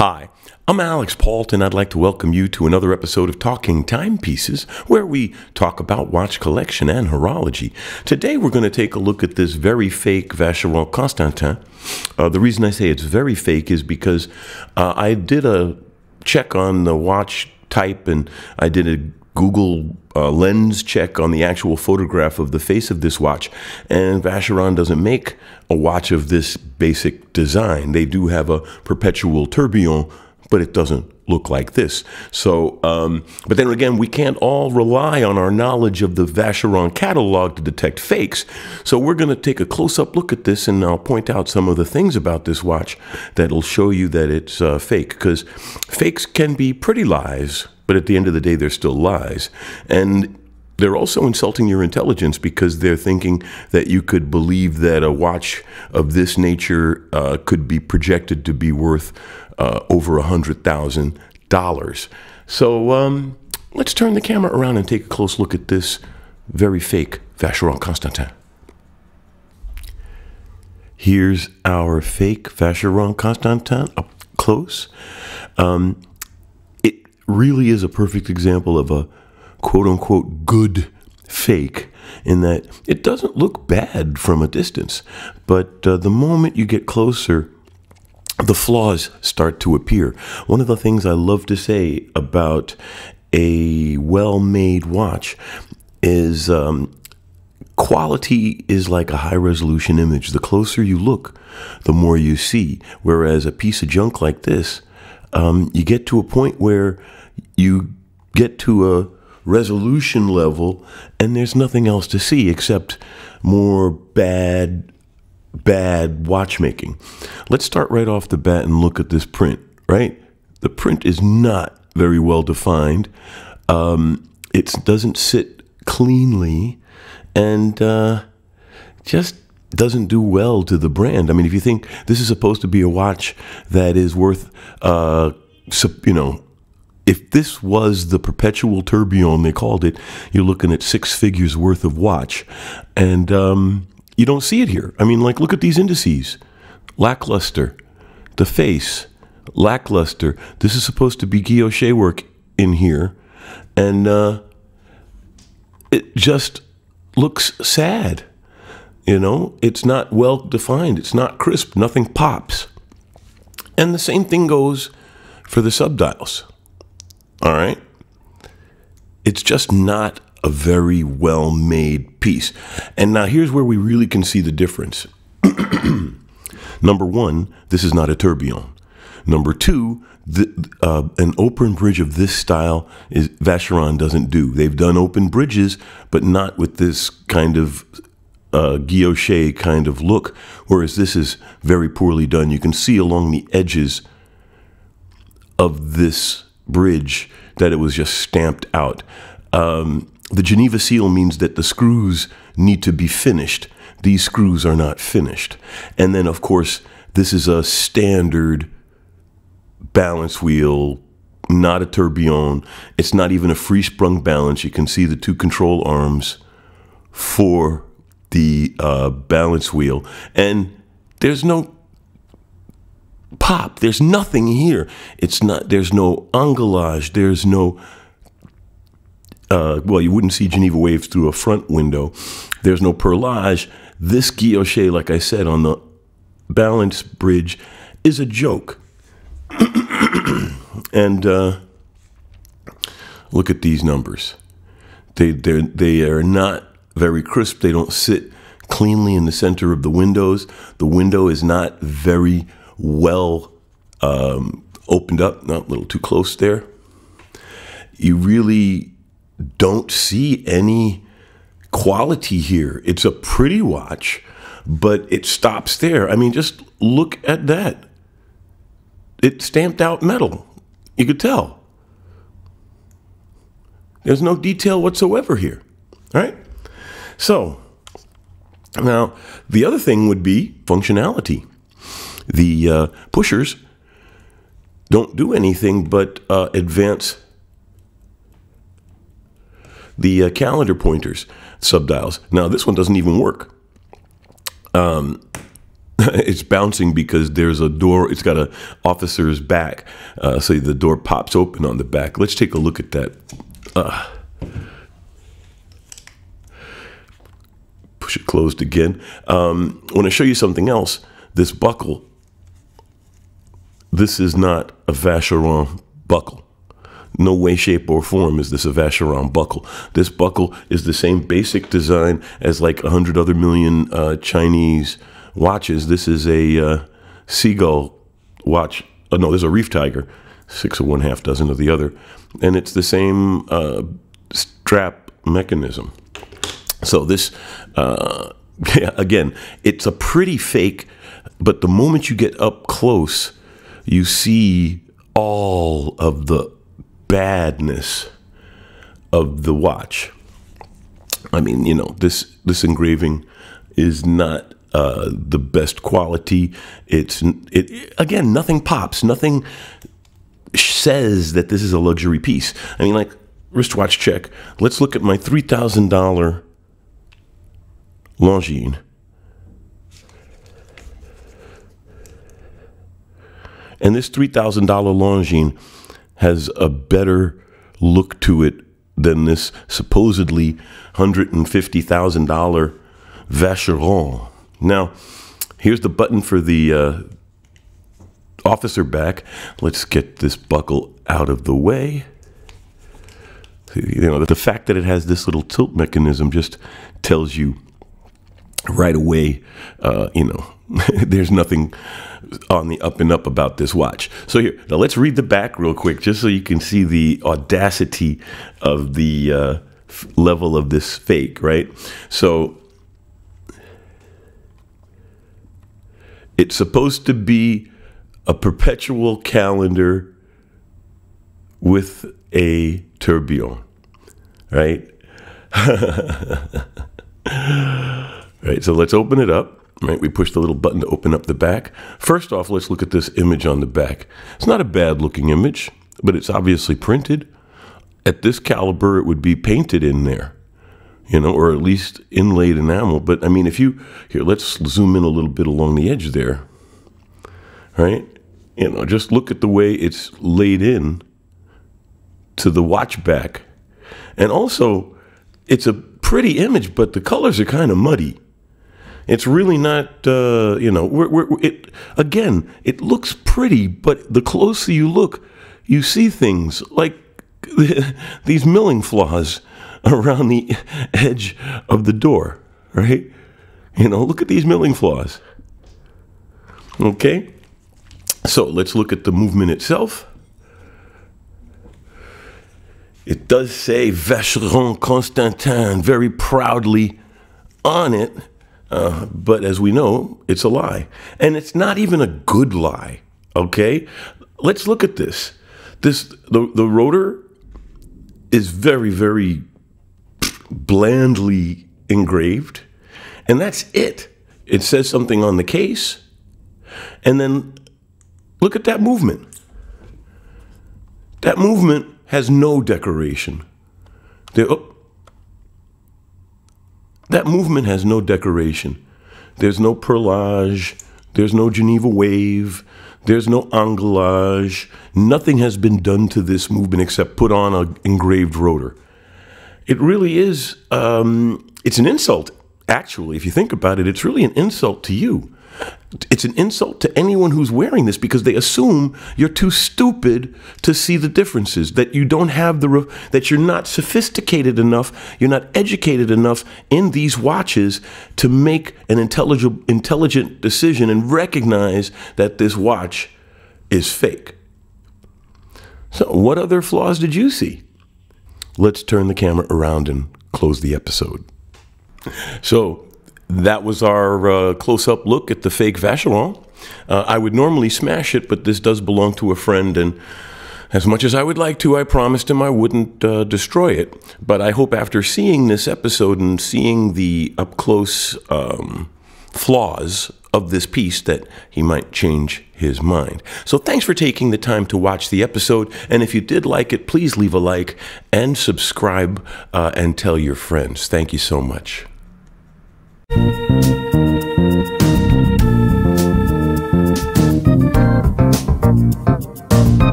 Hi, I'm Alex Pault, and I'd like to welcome you to another episode of Talking Timepieces, where we talk about watch collection and horology. Today we're going to take a look at this very fake Vacheron Constantin. The reason I say it's very fake is because I did a check on the watch type, and I did a Google lens check on the actual photograph of the face of this watch, and Vacheron doesn't make a watch of this basic design. They do have a perpetual tourbillon, but it doesn't look like this. So, but then again, we can't all rely on our knowledge of the Vacheron catalog to detect fakes. So we're going to take a close-up look at this, and I'll point out some of the things about this watch that'll show you that it's fake, because fakes can be pretty lies, but at the end of the day, they're still lies. And they're also insulting your intelligence, because they're thinking that you could believe that a watch of this nature could be projected to be worth over $100,000. So let's turn the camera around and take a close look at this very fake Vacheron Constantin. Here's our fake Vacheron Constantin up close. It really is a perfect example of a quote-unquote good fake, in that it doesn't look bad from a distance, but the moment you get closer, the flaws start to appear. One of the things I love to say about a well-made watch is quality is like a high-resolution image. The closer you look, the more you see, whereas a piece of junk like this, you get to a point where you get to a resolution level and there's nothing else to see except more bad watchmaking. Let's start right off the bat and look at this print, right? The print is not very well defined. It doesn't sit cleanly, and just doesn't do well to the brand. I mean, if you think this is supposed to be a watch that is worth, if this was the perpetual tourbillon, they called it, you're looking at 6 figures worth of watch. And you don't see it here. I mean, like, look at these indices. Lackluster. The face. Lackluster. This is supposed to be guilloche work in here. And it just looks sad. You know, it's not well defined. It's not crisp. Nothing pops. And the same thing goes for the subdials. All right. It's just not a very well-made piece. And now here's where we really can see the difference. Number one, this is not a tourbillon. Number two, an open bridge of this style is Vacheron doesn't do. They've done open bridges, but not with this kind of guilloche kind of look, whereas this is very poorly done. You can see along the edges of this bridge that it was just stamped out. The Geneva seal means that the screws need to be finished. These screws are not finished. And then, of course, this is a standard balance wheel, not a tourbillon. It's not even a free-sprung balance. You can see the 2 control arms for the balance wheel. And there's no pop. There's nothing here. There's no angulage. There's no, well, you wouldn't see Geneva waves through a front window. There's no perlage. This guilloche, like I said, on the balance bridge is a joke. And look at these numbers. They are not very crisp. They don't sit cleanly in the center of the windows. The window is not very well opened up, not a little too close there. You really don't see any quality here. It's a pretty watch, but it stops there. I mean, just look at that. It's stamped out metal. You could tell. There's no detail whatsoever here. All right? So, now, the other thing would be functionality. The pushers don't do anything but advance the calendar pointers, subdials. Now, this one doesn't even work. it's bouncing because there's a door. It's got a officer's back, so the door pops open on the back. Let's take a look at that. Push it closed again. I want to show you something else. This buckle, this is not a Vacheron buckle. No way, shape, or form is this a Vacheron buckle. This buckle is the same basic design as like 100 other million Chinese watches. This is a seagull watch. Oh, no, there's a reef tiger. 6 of one, half dozen of the other. And it's the same strap mechanism. So this, again, it's a pretty fake, but the moment you get up close, you see all of the badness of the watch. I mean, you know, this engraving is not the best quality. Again, nothing pops. Nothing says that this is a luxury piece. I mean, like, wristwatch check. Let's look at my $3,000 Longines. And this $3,000 Longines has a better look to it than this supposedly $150,000 Vacheron. Now, here's the button for the officer back. Let's get this buckle out of the way. You know, the fact that it has this little tilt mechanism just tells you right away, you know, there's nothing on the up and up about this watch. So here, now let's read the back real quick, just so you can see the audacity of the level of this fake, right? So it's supposed to be a perpetual calendar with a tourbillon, right? Right, so let's open it up. Right, we push the little button to open up the back. First off, let's look at this image on the back. It's not a bad looking image, but it's obviously printed. At this caliber, it would be painted in there, you know, or at least inlaid enamel. But I mean, if you, here, let's zoom in a little bit along the edge there, right? You know, just look at the way it's laid in to the watch back. And also, it's a pretty image, but the colors are kind of muddy. It's really not, you know, again, it looks pretty, but the closer you look, you see things like these milling flaws around the edge of the door, right? You know, look at these milling flaws. Okay, so let's look at the movement itself. It does say Vacheron Constantin very proudly on it. But as we know, it's a lie. And it's not even a good lie, okay? Let's look at this. The rotor is very, very blandly engraved. And that's it. It says something on the case. And then look at that movement. That movement has no decoration. That movement has no decoration. There's no perlage. There's no Geneva wave. There's no angulage. Nothing has been done to this movement except put on an engraved rotor. It really is, it's an insult, actually. If you think about it, it's really an insult to you. It's an insult to anyone who's wearing this because they assume you're too stupid to see the differences, that you don't have that you're not sophisticated enough, you're not educated enough in these watches to make an intelligent decision and recognize that this watch is fake. So what other flaws did you see? Let's turn the camera around and close the episode. So that was our close-up look at the fake Vacheron. I would normally smash it, but this does belong to a friend, and as much as I would like to, I promised him I wouldn't destroy it. But I hope after seeing this episode and seeing the up-close flaws of this piece that he might change his mind. So thanks for taking the time to watch the episode, and if you did like it, please leave a like and subscribe and tell your friends. Thank you so much.